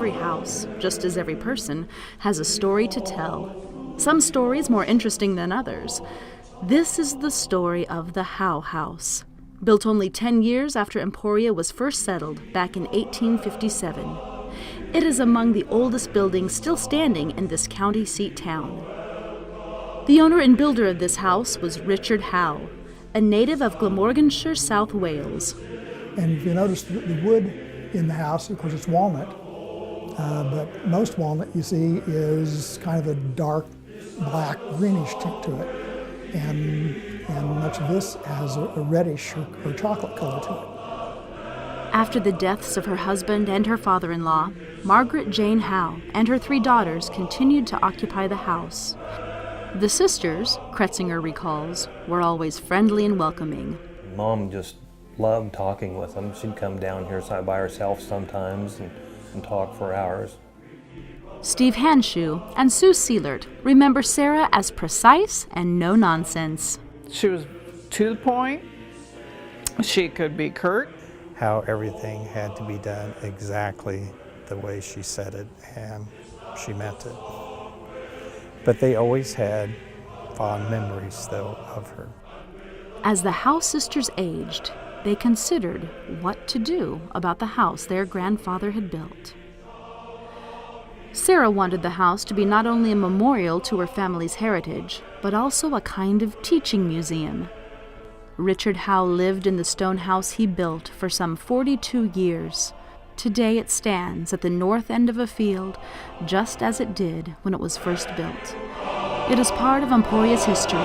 every house, just as every person, has a story to tell. Some stories more interesting than others. This is the story of the Howe House, built only 10 years after Emporia was first settled back in 1857. It is among the oldest buildings still standing in this county seat town. The owner and builder of this house was Richard Howe, a native of Glamorganshire, South Wales. And if you notice the wood in the house, of course it's walnut, but most walnut you see is kind of a dark black greenish tint to it. And much of this has a reddish or chocolate color to it. After the deaths of her husband and her father-in-law, Margaret Jane Howe and her 3 daughters continued to occupy the house. The sisters, Kretzinger recalls, were always friendly and welcoming. Mom just loved talking with them. She'd come down here by herself sometimes and talk for hours. Steve Hanshoe and Sue Seelert remember Sarah as precise and no nonsense. She was to the point. She could be curt. How everything had to be done exactly the way she said it, and she meant it. But they always had fond memories, though, of her. As the Howe sisters aged, they considered what to do about the house their grandfather had built. Sarah wanted the house to be not only a memorial to her family's heritage, but also a kind of teaching museum. Richard Howe lived in the stone house he built for some 42 years. Today it stands at the north end of a field, just as it did when it was first built. It is part of Emporia's history,